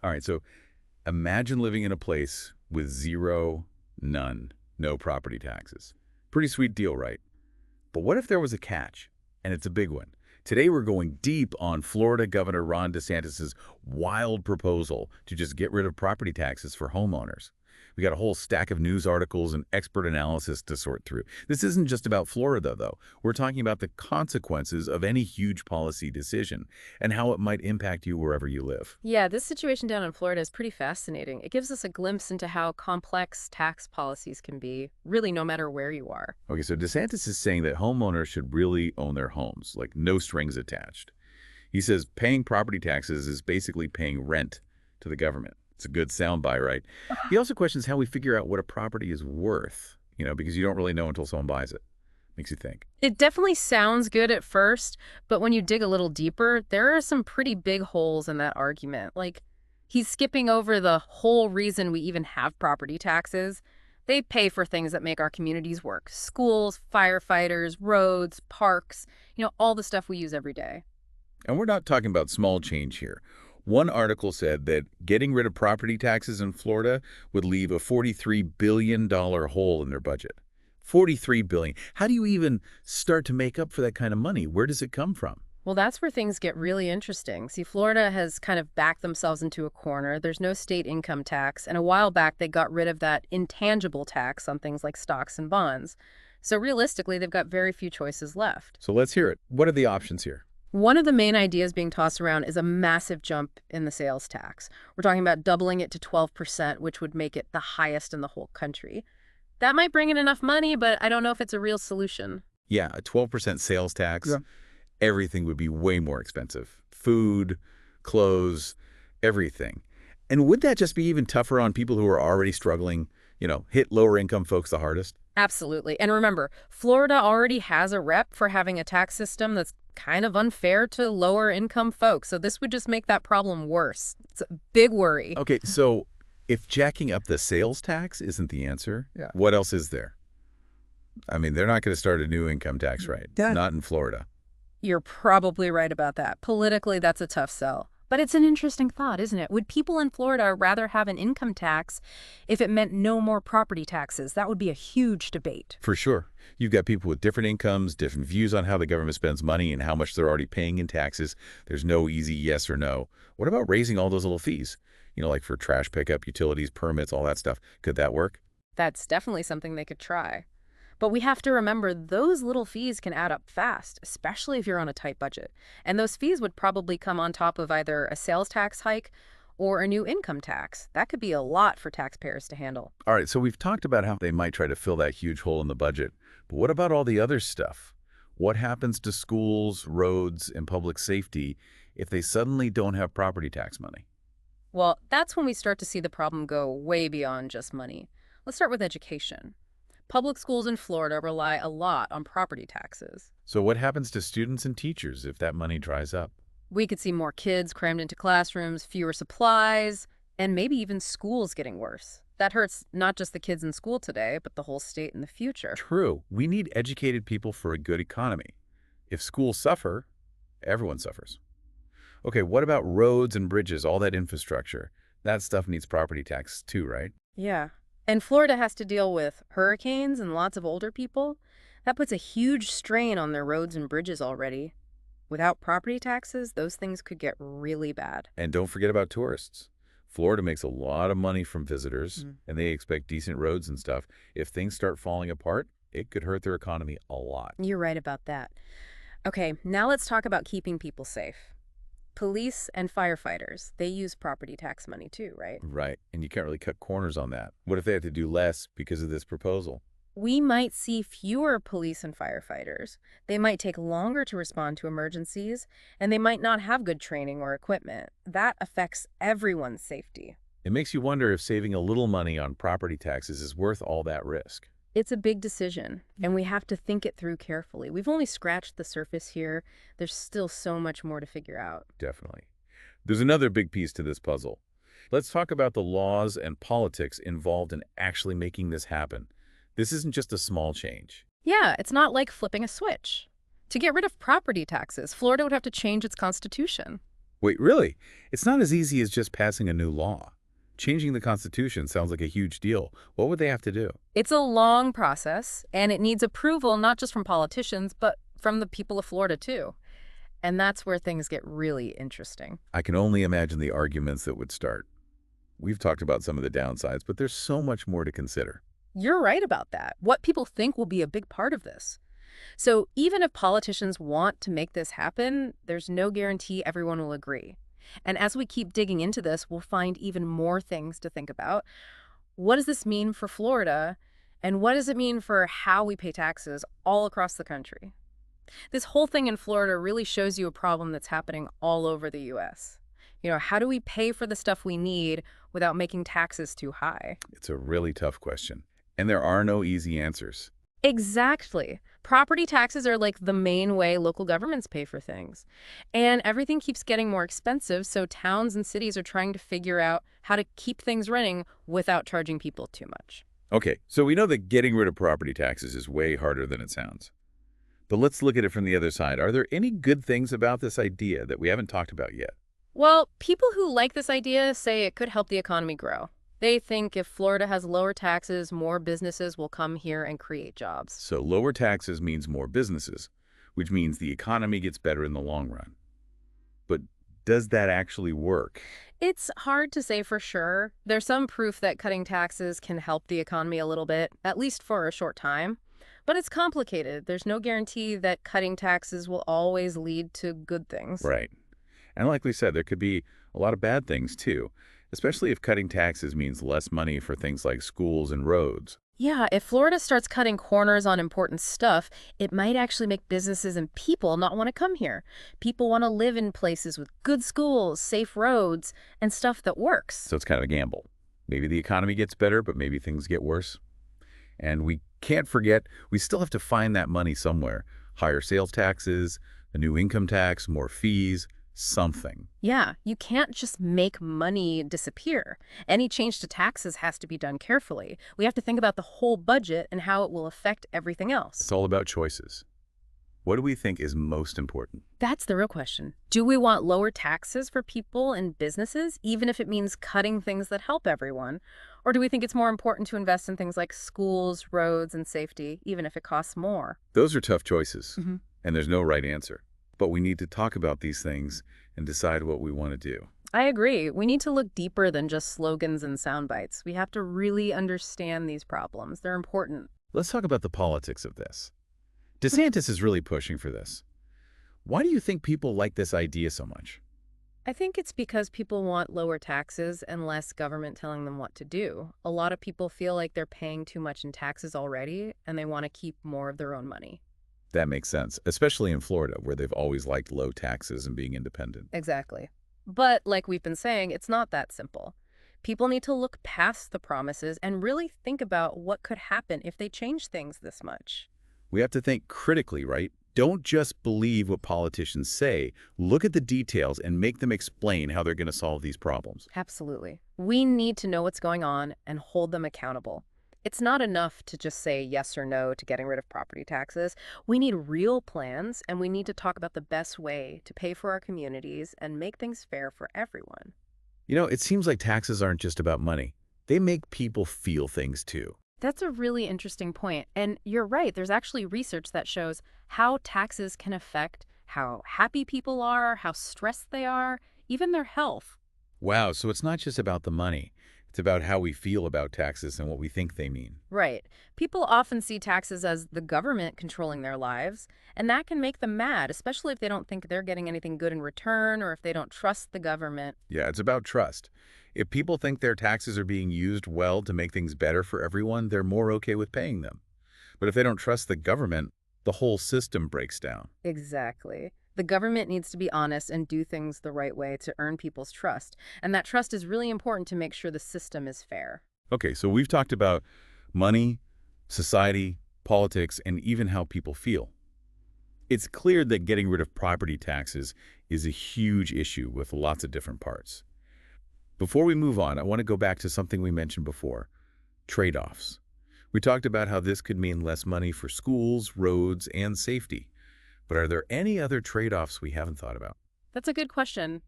All right, so imagine living in a place with zero, none, no property taxes. Pretty sweet deal, right? But what if there was a catch? And it's a big one. Today we're going deep on Florida Governor Ron DeSantis' wild proposal to just get rid of property taxes for homeowners. We got a whole stack of news articles and expert analysis to sort through. This isn't just about Florida, though. We're talking about the consequences of any huge policy decision and how it might impact you wherever you live. Yeah, this situation down in Florida is pretty fascinating. It gives us a glimpse into how complex tax policies can be, really no matter where you are. Okay, so DeSantis is saying that homeowners should really own their homes, like no strings attached. He says paying property taxes is basically paying rent to the government. It's a good soundbite, right? He also questions how we figure out what a property is worth, because you don't really know until someone buys it. Makes you think. It definitely sounds good at first, but when you dig a little deeper, there are some pretty big holes in that argument. Like, he's skipping over the whole reason we even have property taxes. They pay for things that make our communities work. Schools, firefighters, roads, parks, all the stuff we use every day. And we're not talking about small change here. One article said that getting rid of property taxes in Florida would leave a $43 billion hole in their budget. $43 billion. How do you even start to make up for that kind of money? Where does it come from? Well, that's where things get really interesting. See, Florida has kind of backed themselves into a corner. There's no state income tax, and a while back they got rid of that intangible tax on things like stocks and bonds. So realistically, they've got very few choices left. So let's hear it. What are the options here? One of the main ideas being tossed around is a massive jump in the sales tax. We're talking about doubling it to 12%, which would make it the highest in the whole country. That might bring in enough money, but I don't know if it's a real solution. Yeah, a 12% sales tax. Yeah. Everything would be way more expensive. Food, clothes, everything. And would that just be even tougher on people who are already struggling, hit lower income folks the hardest? Absolutely. And remember, Florida already has a rep for having a tax system that's kind of unfair to lower income folks. So this would just make that problem worse. It's a big worry. Okay, so if jacking up the sales tax isn't the answer, yeah, what else is there? I mean, they're not going to start a new income tax, right? Yeah. Not in Florida. You're probably right about that. Politically, that's a tough sell. But it's an interesting thought, isn't it? Would people in Florida rather have an income tax if it meant no more property taxes? That would be a huge debate. For sure. You've got people with different incomes, different views on how the government spends money and how much they're already paying in taxes. There's no easy yes or no. What about raising all those little fees? Like for trash pickup, utilities, permits, all that stuff. Could that work? That's definitely something they could try. But we have to remember those little fees can add up fast, especially if you're on a tight budget. And those fees would probably come on top of either a sales tax hike or a new income tax. That could be a lot for taxpayers to handle. All right, so we've talked about how they might try to fill that huge hole in the budget. But what about all the other stuff? What happens to schools, roads, and public safety if they suddenly don't have property tax money? Well, that's when we start to see the problem go way beyond just money. Let's start with education. Public schools in Florida rely a lot on property taxes. So what happens to students and teachers if that money dries up? We could see more kids crammed into classrooms, fewer supplies, and maybe even schools getting worse. That hurts not just the kids in school today, but the whole state in the future. True. We need educated people for a good economy. If schools suffer, everyone suffers. Okay, what about roads and bridges, all that infrastructure? That stuff needs property tax too, right? Yeah. And Florida has to deal with hurricanes and lots of older people. That puts a huge strain on their roads and bridges already. Without property taxes, those things could get really bad. And don't forget about tourists. Florida makes a lot of money from visitors, and they expect decent roads and stuff. If things start falling apart, it could hurt their economy a lot. You're right about that. Okay, now let's talk about keeping people safe. Police and firefighters, they use property tax money too, right? Right, and you can't really cut corners on that. What if they have to do less because of this proposal? We might see fewer police and firefighters. They might take longer to respond to emergencies, and they might not have good training or equipment. That affects everyone's safety. It makes you wonder if saving a little money on property taxes is worth all that risk. It's a big decision, and we have to think it through carefully. We've only scratched the surface here. There's still so much more to figure out. Definitely. There's another big piece to this puzzle. Let's talk about the laws and politics involved in actually making this happen. This isn't just a small change. Yeah, it's not like flipping a switch. To get rid of property taxes, Florida would have to change its constitution. Wait, really? It's not as easy as just passing a new law. Changing the Constitution sounds like a huge deal. What would they have to do? It's a long process, and it needs approval not just from politicians, but from the people of Florida, too. And that's where things get really interesting. I can only imagine the arguments that would start. We've talked about some of the downsides, but there's so much more to consider. You're right about that. What people think will be a big part of this. So even if politicians want to make this happen, there's no guarantee everyone will agree. And as we keep digging into this, we'll find even more things to think about. What does this mean for Florida? And what does it mean for how we pay taxes all across the country? This whole thing in Florida really shows you a problem that's happening all over the U.S. How do we pay for the stuff we need without making taxes too high? It's a really tough question, and there are no easy answers. Exactly. Property taxes are like the main way local governments pay for things. And everything keeps getting more expensive, so towns and cities are trying to figure out how to keep things running without charging people too much. Okay, so we know that getting rid of property taxes is way harder than it sounds. But let's look at it from the other side. Are there any good things about this idea that we haven't talked about yet? Well, people who like this idea say it could help the economy grow. They think if Florida has lower taxes, more businesses will come here and create jobs. So lower taxes means more businesses, which means the economy gets better in the long run. But does that actually work? It's hard to say for sure. There's some proof that cutting taxes can help the economy a little bit, at least for a short time. But it's complicated. There's no guarantee that cutting taxes will always lead to good things. Right. And like we said, there could be a lot of bad things too, especially if cutting taxes means less money for things like schools and roads. Yeah, if Florida starts cutting corners on important stuff, it might actually make businesses and people not want to come here. People want to live in places with good schools, safe roads, and stuff that works. So it's kind of a gamble. Maybe the economy gets better, but maybe things get worse. And we can't forget, we still have to find that money somewhere. Higher sales taxes, a new income tax, more fees, something. Yeah, you can't just make money disappear. Any change to taxes has to be done carefully. We have to think about the whole budget and how it will affect everything else. It's all about choices. What do we think is most important? That's the real question. Do we want lower taxes for people and businesses, even if it means cutting things that help everyone? Or do we think it's more important to invest in things like schools, roads, and safety, even if it costs more? Those are tough choices, Mm-hmm. and there's no right answer. But we need to talk about these things and decide what we want to do. I agree. We need to look deeper than just slogans and sound bites. We have to really understand these problems. They're important. Let's talk about the politics of this. DeSantis is really pushing for this. Why do you think people like this idea so much? I think it's because people want lower taxes and less government telling them what to do. A lot of people feel like they're paying too much in taxes already, and they want to keep more of their own money. That makes sense, especially in Florida, where they've always liked low taxes and being independent. Exactly. But like we've been saying, it's not that simple. People need to look past the promises and really think about what could happen if they change things this much. We have to think critically, right? Don't just believe what politicians say. Look at the details and make them explain how they're going to solve these problems. Absolutely. We need to know what's going on and hold them accountable. It's not enough to just say yes or no to getting rid of property taxes. We need real plans, and we need to talk about the best way to pay for our communities and make things fair for everyone. You know, it seems like taxes aren't just about money. They make people feel things too. That's a really interesting point. And you're right, there's actually research that shows how taxes can affect how happy people are, how stressed they are, even their health. Wow, so it's not just about the money. It's about how we feel about taxes and what we think they mean. Right. People often see taxes as the government controlling their lives, and that can make them mad, especially if they don't think they're getting anything good in return or if they don't trust the government. Yeah, it's about trust. If people think their taxes are being used well to make things better for everyone, they're more okay with paying them. But if they don't trust the government, the whole system breaks down. Exactly. The government needs to be honest and do things the right way to earn people's trust. And that trust is really important to make sure the system is fair. Okay, so we've talked about money, society, politics, and even how people feel. It's clear that getting rid of property taxes is a huge issue with lots of different parts. Before we move on, I want to go back to something we mentioned before, trade-offs. We talked about how this could mean less money for schools, roads, and safety. But are there any other trade-offs we haven't thought about? That's a good question.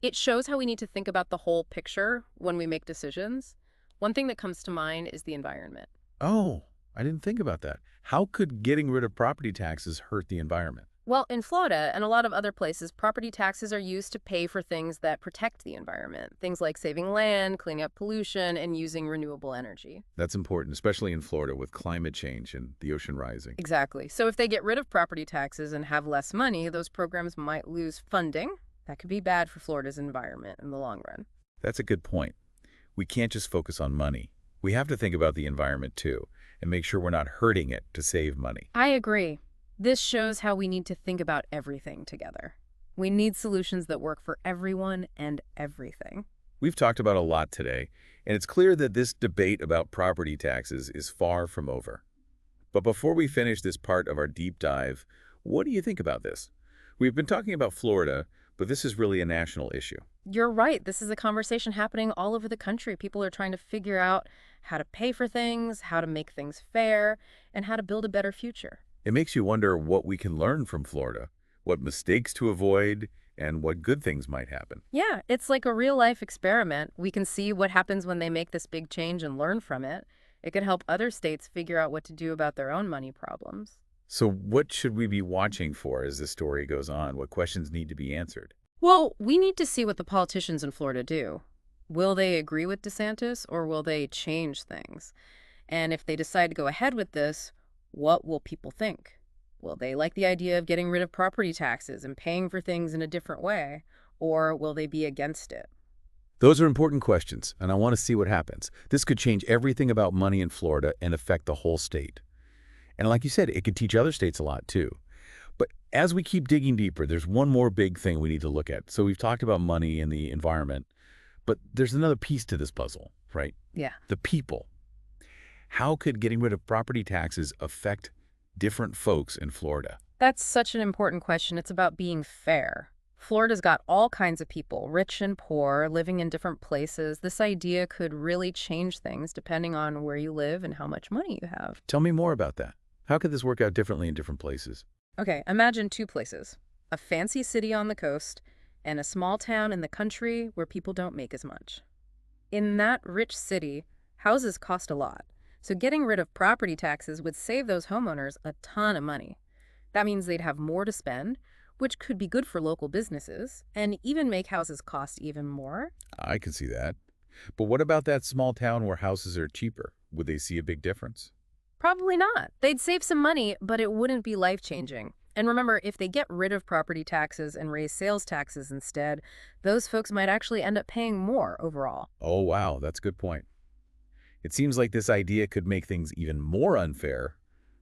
It shows how we need to think about the whole picture when we make decisions. One thing that comes to mind is the environment. Oh, I didn't think about that. How could getting rid of property taxes hurt the environment? Well, in Florida and a lot of other places, property taxes are used to pay for things that protect the environment. Things like saving land, cleaning up pollution, and using renewable energy. That's important, especially in Florida with climate change and the ocean rising. Exactly. So if they get rid of property taxes and have less money, those programs might lose funding. That could be bad for Florida's environment in the long run. That's a good point. We can't just focus on money. We have to think about the environment too and make sure we're not hurting it to save money. I agree. This shows how we need to think about everything together. We need solutions that work for everyone and everything. We've talked about a lot today, and it's clear that this debate about property taxes is far from over. But before we finish this part of our deep dive, what do you think about this? We've been talking about Florida, but this is really a national issue. You're right. This is a conversation happening all over the country. People are trying to figure out how to pay for things, how to make things fair, and how to build a better future. It makes you wonder what we can learn from Florida, what mistakes to avoid, and what good things might happen. Yeah, it's like a real-life experiment. We can see what happens when they make this big change and learn from it. It could help other states figure out what to do about their own money problems. So what should we be watching for as this story goes on? What questions need to be answered? Well, we need to see what the politicians in Florida do. Will they agree with DeSantis or will they change things? And if they decide to go ahead with this, what will people think? Will they like the idea of getting rid of property taxes and paying for things in a different way? Or will they be against it? Those are important questions, and I want to see what happens. This could change everything about money in Florida and affect the whole state. And like you said, it could teach other states a lot too. But as we keep digging deeper, there's one more big thing we need to look at. So we've talked about money and the environment, but there's another piece to this puzzle, right? Yeah. The people. How could getting rid of property taxes affect different folks in Florida? That's such an important question. It's about being fair. Florida's got all kinds of people, rich and poor, living in different places. This idea could really change things depending on where you live and how much money you have. Tell me more about that. How could this work out differently in different places? Okay, imagine two places. A fancy city on the coast and a small town in the country where people don't make as much. In that rich city, houses cost a lot. So getting rid of property taxes would save those homeowners a ton of money. That means they'd have more to spend, which could be good for local businesses, and even make houses cost even more. I can see that. But what about that small town where houses are cheaper? Would they see a big difference? Probably not. They'd save some money, but it wouldn't be life-changing. And remember, if they get rid of property taxes and raise sales taxes instead, those folks might actually end up paying more overall. Oh, wow, that's a good point. It seems like this idea could make things even more unfair.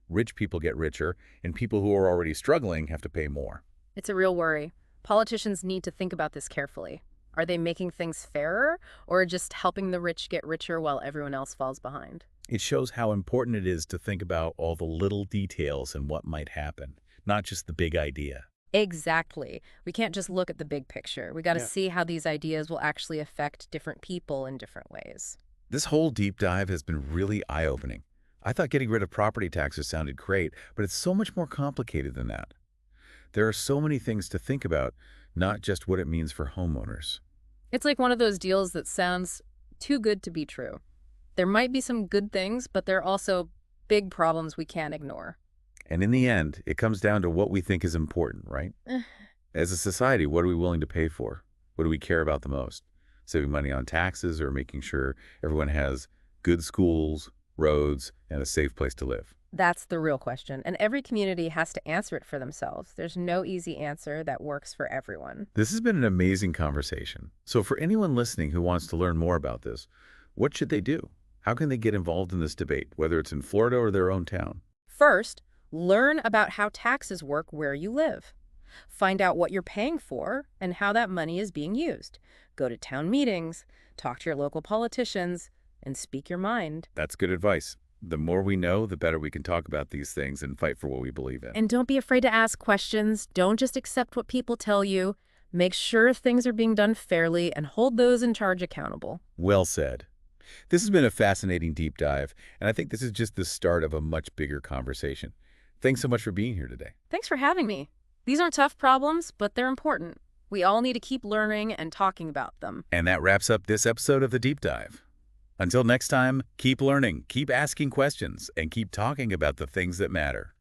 Rich people get richer, and people who are already struggling have to pay more. It's a real worry. Politicians need to think about this carefully. Are they making things fairer, or just helping the rich get richer while everyone else falls behind? It shows how important it is to think about all the little details and what might happen, not just the big idea. Exactly. We can't just look at the big picture. We got to see how these ideas will actually affect different people in different ways. This whole deep dive has been really eye-opening. I thought getting rid of property taxes sounded great, but it's so much more complicated than that. There are so many things to think about, not just what it means for homeowners. It's like one of those deals that sounds too good to be true. There might be some good things, but there are also big problems we can't ignore. And in the end, it comes down to what we think is important, right? As a society, what are we willing to pay for? What do we care about the most? Saving money on taxes or making sure everyone has good schools, roads, and a safe place to live? That's the real question, and every community has to answer it for themselves. There's no easy answer that works for everyone. This has been an amazing conversation. So for anyone listening who wants to learn more about this, what should they do? How can they get involved in this debate, whether it's in Florida or their own town? First, learn about how taxes work where you live. Find out what you're paying for and how that money is being used. Go to town meetings, talk to your local politicians, and speak your mind. That's good advice. The more we know, the better we can talk about these things and fight for what we believe in. And don't be afraid to ask questions. Don't just accept what people tell you. Make sure things are being done fairly and hold those in charge accountable. Well said. This has been a fascinating deep dive, and I think this is just the start of a much bigger conversation. Thanks so much for being here today. Thanks for having me. These aren't tough problems, but they're important. We all need to keep learning and talking about them. And that wraps up this episode of The Deep Dive. Until next time, keep learning, keep asking questions, and keep talking about the things that matter.